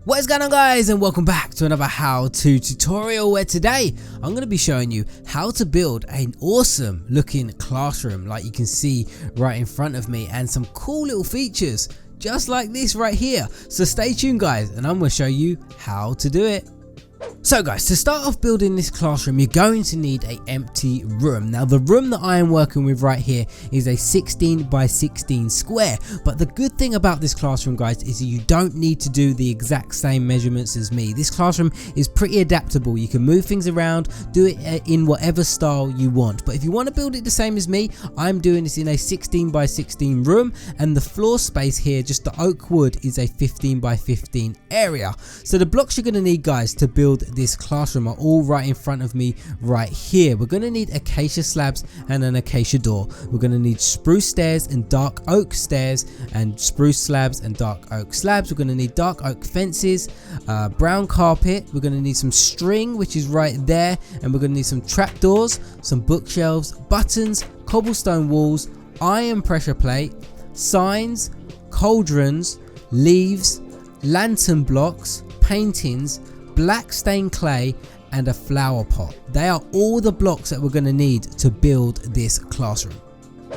What is going on, guys, and welcome back to another how-to tutorial where today I'm going to be showing you how to build an awesome looking classroom like you can see right in front of me, and some cool little features just like this right here. So stay tuned, guys, and I'm going to show you how to do it. So guys, to start off building this classroom, you're going to need an empty room. Now the room that I am working with right here is a 16 by 16 square, but the good thing about this classroom, guys, is that you don't need to do the exact same measurements as me. This classroom is pretty adaptable. You can move things around, do it in whatever style you want. But if you want to build it the same as me, I'm doing this in a 16 by 16 room, and the floor space here, just the oak wood, is a 15 by 15 area. So the blocks you're going to need, guys, to build this classroom are all right in front of me right here. We're going to need acacia slabs and an acacia door. We're going to need spruce stairs and dark oak stairs, and spruce slabs and dark oak slabs. We're going to need dark oak fences, brown carpet. We're going to need some string, which is right there, and we're going to need some trapdoors, some bookshelves, buttons, cobblestone walls, iron pressure plate, signs, cauldrons, leaves, lantern blocks, paintings, black stained clay, and a flower pot. They are all the blocks that we're going to need to build this classroom.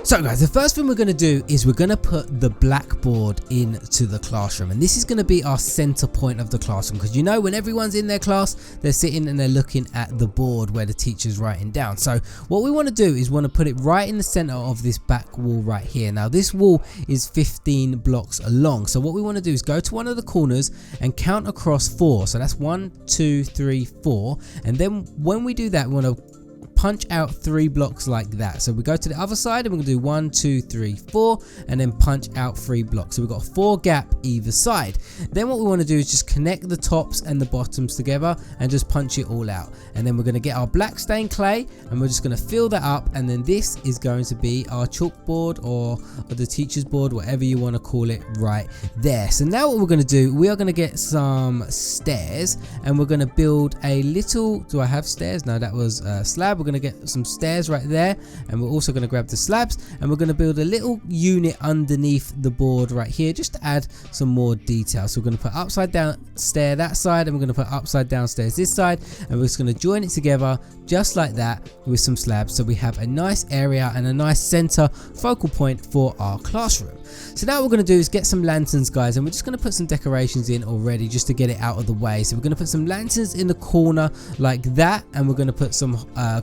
So guys, the first thing we're going to do is we're going to put the blackboard into the classroom, and this is going to be our center point of the classroom, because you know when everyone's in their class, they're sitting and they're looking at the board where the teacher's writing down. So what we want to do is want to put it right in the center of this back wall right here. Now this wall is 15 blocks long, so what we want to do is go to one of the corners and count across 4. So that's 1, 2, 3, 4, and then when we do that, we want to punch out 3 blocks like that. So we go to the other side and we're gonna do 1, 2, 3, 4, and then punch out 3 blocks. So we've got a 4 gap either side. Then what we want to do is just connect the tops and the bottoms together and just punch it all out. And then we're going to get our black stained clay and we're just going to fill that up, and then this is going to be our chalkboard or the teacher's board, whatever you want to call it, right there. So now what we're going to do, we are going to get some stairs, and we're going to build a little, do I have stairs? No, that was a slab. We're going to get some stairs right there, and we're also going to grab the slabs, and we're going to build a little unit underneath the board right here just to add some more detail. So we're going to put upside down stair that side, and we're going to put upside down stairs this side, and we're just going to join it together just like that with some slabs, so we have a nice area and a nice center focal point for our classroom. So now what we're going to do is get some lanterns, guys, and we're just going to put some decorations in already just to get it out of the way. So we're going to put some lanterns in the corner like that, and we're going to put some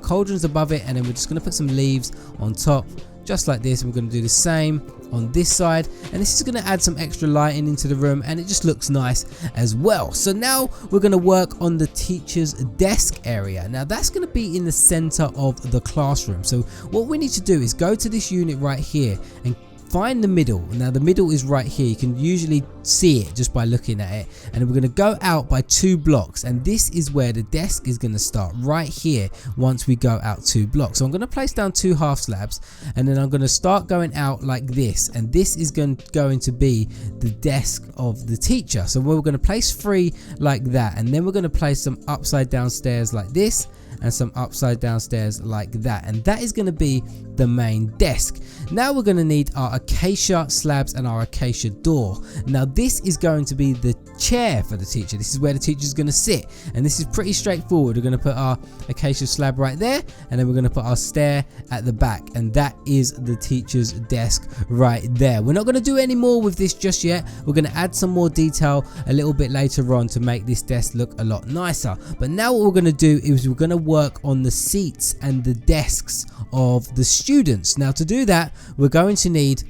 cauldrons above it, and then we're just going to put some leaves on top just like this. And we're going to do the same on this side, and this is going to add some extra lighting into the room, and it just looks nice as well. So now we're going to work on the teacher's desk area. Now that's going to be in the center of the classroom. So what we need to do is go to this unit right here and find the middle. Now the middle is right here. You can usually see it just by looking at it, and we're going to go out by 2 blocks, and this is where the desk is going to start right here once we go out 2 blocks. So I'm going to place down 2 half slabs, and then I'm going to start going out like this, and this is going to be the desk of the teacher. So we're going to place 3 like that, and then we're going to place some upside down stairs like this and some upside down stairs like that, and that is going to be the main desk. Now we're going to need our acacia slabs and our acacia door. Now this is going to be the chair for the teacher. This is where the teacher is going to sit, and this is pretty straightforward. We're going to put our acacia slab right there, and then we're going to put our stair at the back, and that is the teacher's desk right there. We're not going to do any more with this just yet. We're going to add some more detail a little bit later on to make this desk look a lot nicer. But now what we're going to do is we're going to work on the seats and the desks of the students. Now to do that, we're going to need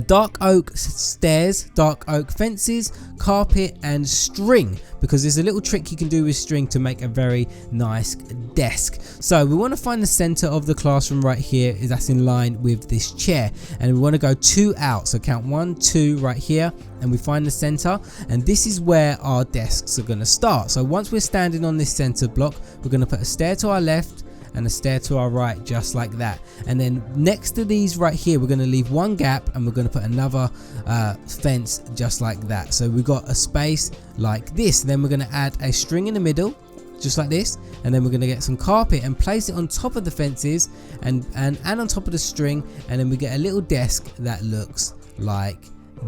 dark oak stairs, dark oak fences, carpet, and string, because there's a little trick you can do with string to make a very nice desk. So we want to find the center of the classroom right here, that's in line with this chair, and we want to go 2 out. So count 1, 2 right here, and we find the center, and this is where our desks are going to start. So once we're standing on this center block, we're going to put a stair to our left and a stair to our right, just like that. And then next to these right here, we're going to leave 1 gap, and we're going to put another fence just like that. So we've got a space like this. Then we're going to add a string in the middle just like this, and then we're going to get some carpet and place it on top of the fences and on top of the string, and then we get a little desk that looks like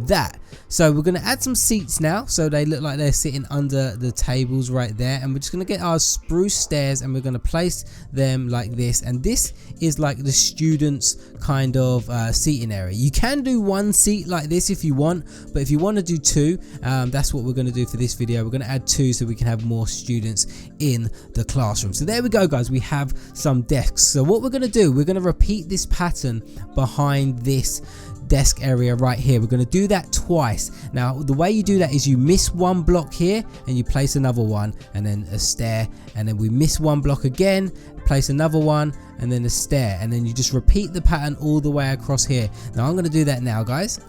that. So we're going to add some seats now, so they look like they're sitting under the tables right there, and we're just going to get our spruce stairs and we're going to place them like this, and this is like the students kind of seating area. You can do one seat like this if you want, but if you want to do two, that's what we're going to do for this video. We're going to add two so we can have more students in the classroom. So there we go, guys, we have some desks. So what we're going to do, we're going to repeat this pattern behind this desk area right here. We're going to do that twice. Now the way you do that is you miss one block here and you place another one, and then a stair, and then we miss one block again, place another one, and then a stair, and then you just repeat the pattern all the way across here. Now I'm going to do that now, guys.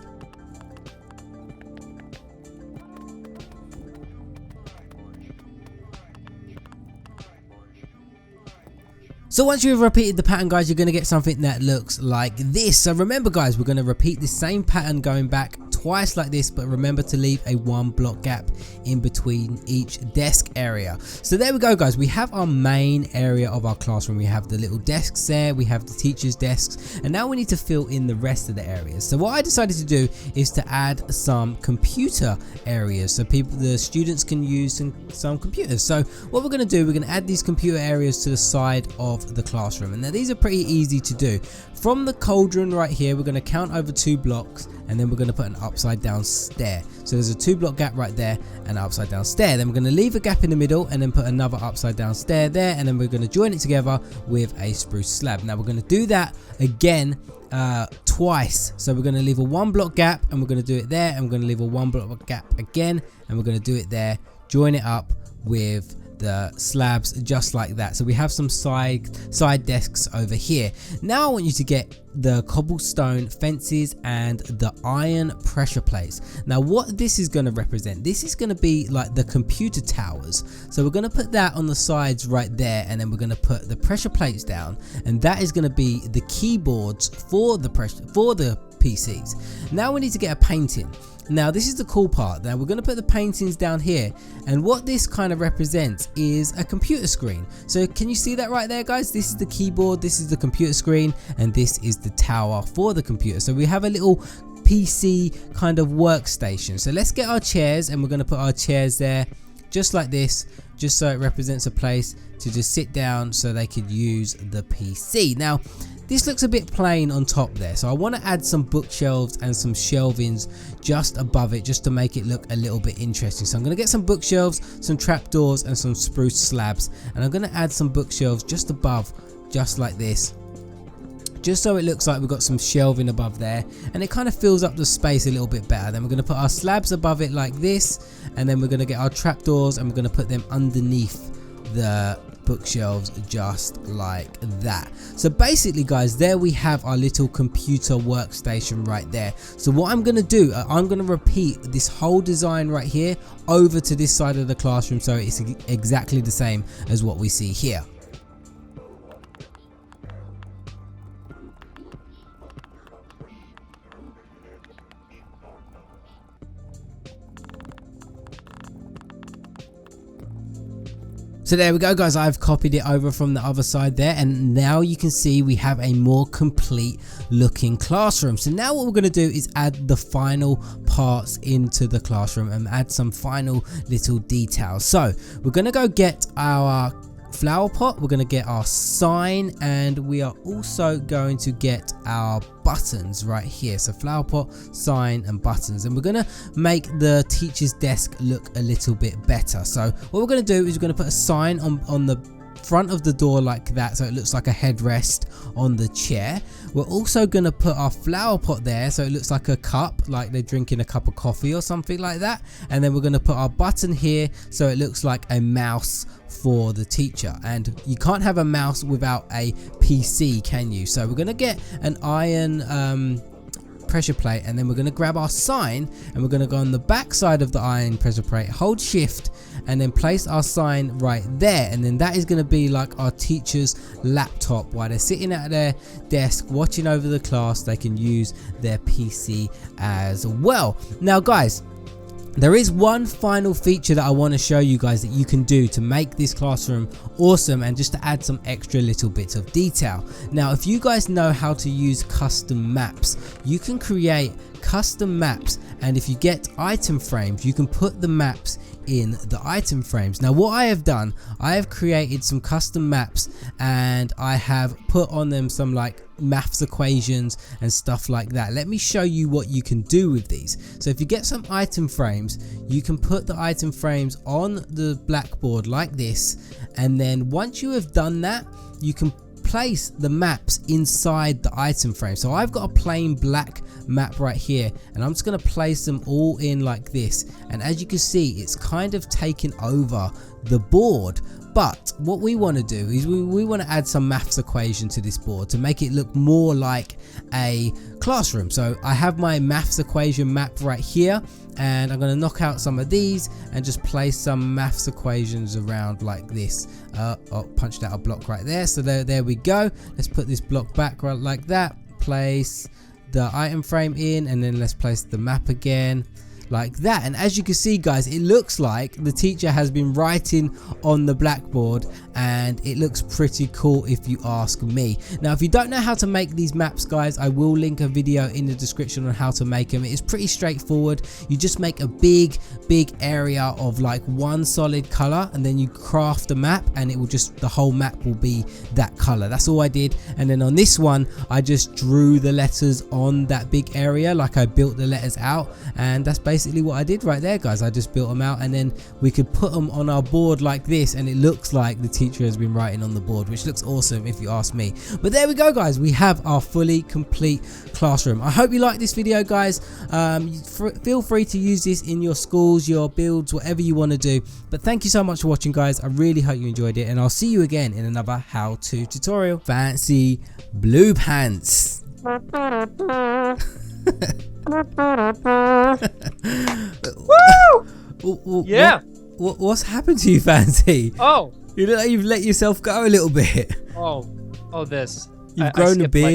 So once you've repeated the pattern, guys, you're going to get something that looks like this. So remember, guys, we're going to repeat the same pattern going back twice like this, but remember to leave a 1 block gap in between each desk area. So there we go, guys, we have our main area of our classroom. We have the little desks there, we have the teachers' desks, and now we need to fill in the rest of the areas. So what I decided to do is to add some computer areas so the students can use some computers. So what we're going to do, we're going to add these computer areas to the side of the classroom, and now these are pretty easy to do. From the cauldron right here, we're going to count over 2 blocks, and then we're going to put an upside down stair. So there's a 2 block gap right there and an upside down stair. Then we're going to leave a gap in the middle and then put another upside down stair there, and then we're going to join it together with a spruce slab. Now we're going to do that again twice. So we're going to leave a 1 block gap, and we're going to do it there, and we're going to leave a 1 block gap again, and we're going to do it there, join it up with the slabs just like that. So we have some side desks over here. Now I want you to get the cobblestone fences and the iron pressure plates. Now what this is going to represent, this is going to be like the computer towers. So we're going to put that on the sides right there, and then we're going to put the pressure plates down, and that is going to be the keyboards for the PCs. Now we need to get a painting. Now this is the cool part. Now we're going to put the paintings down here, and what this kind of represents is a computer screen. So can you see that right there, guys? This is the keyboard, this is the computer screen, and this is the tower for the computer. So we have a little PC kind of workstation. So let's get our chairs, and we're going to put our chairs there just like this, just so it represents a place to just sit down so they could use the PC. Now this looks a bit plain on top there, so I want to add some bookshelves and some shelvings just above it, just to make it look a little bit interesting. So I'm going to get some bookshelves, some trapdoors, and some spruce slabs, and I'm going to add some bookshelves just above, just like this, just so it looks like we've got some shelving above there, and it kind of fills up the space a little bit better. Then we're going to put our slabs above it like this, and then we're going to get our trapdoors and we're going to put them underneath the bookshelves just like that. So basically, guys, there we have our little computer workstation right there. So what I'm going to do, I'm going to repeat this whole design right here over to this side of the classroom, so it's exactly the same as what we see here. So there we go, guys, I've copied it over from the other side there, and now you can see we have a more complete looking classroom. So now what we're going to do is add the final parts into the classroom and add some final little details. So we're going to go get our flower pot, we're going to get our sign, and we are also going to get our buttons right here. So flower pot, sign, and buttons, and we're going to make the teacher's desk look a little bit better. So what we're going to do is we're going to put a sign on the front of the door like that, so it looks like a headrest on the chair. We're also going to put our flower pot there so it looks like a cup, like they're drinking a cup of coffee or something like that. And then we're going to put our button here so it looks like a mouse for the teacher, and you can't have a mouse without a PC, can you? So we're going to get an iron pressure plate, and then we're going to grab our sign and we're going to go on the back side of the iron pressure plate, hold shift, and then place our sign right there, and then that is going to be like our teacher's laptop. While they're sitting at their desk watching over the class, they can use their PC as well. Now guys, There is one final feature that I want to show you guys that you can do to make this classroom awesome and just to add some extra little bits of detail. Now, if you guys know how to use custom maps, you can create custom maps, and if you get item frames, you can put the maps in the item frames. Now what I have done, I have created some custom maps and I have put on them some like maths equations and stuff like that. Let me show you what you can do with these. So if you get some item frames, you can put the item frames on the blackboard like this, and then once you have done that, you can place the maps inside the item frame. So I've got a plain black map right here, and I'm just going to place them all in like this, and as you can see, it's kind of taken over the board. But what we want to do is we want to add some maths equation to this board to make it look more like a classroom. So I have my maths equation map right here, and I'm going to knock out some of these and just place some maths equations around like this. Oh, punched out a block right there. So there we go. Let's put this block back right like that. Place the item frame in, and then let's place the map again like that. And as you can see guys, it looks like the teacher has been writing on the blackboard, and it looks pretty cool if you ask me. Now if you don't know how to make these maps guys, I will link a video in the description on how to make them. It is pretty straightforward. You just make a big area of like one solid color, and then you craft a map, and it will just, the whole map will be that color. That's all I did. And then on this one, I just drew the letters on that big area, like I built the letters out, and that's basically what I did right there guys. I just built them out, and then we could put them on our board like this, and it looks like the teacher has been writing on the board, which looks awesome if you ask me. But there we go guys, we have our fully complete classroom. I hope you like this video guys. Feel free to use this in your schools, your builds, whatever you want to do. But thank you so much for watching guys. I really hope you enjoyed it, and I'll see you again in another how-to tutorial. Fancy blue pants. Woo! Yeah. What's happened to you, Fancy? Oh, you look like you've let yourself go a little bit. Oh, this. You've grown a beard.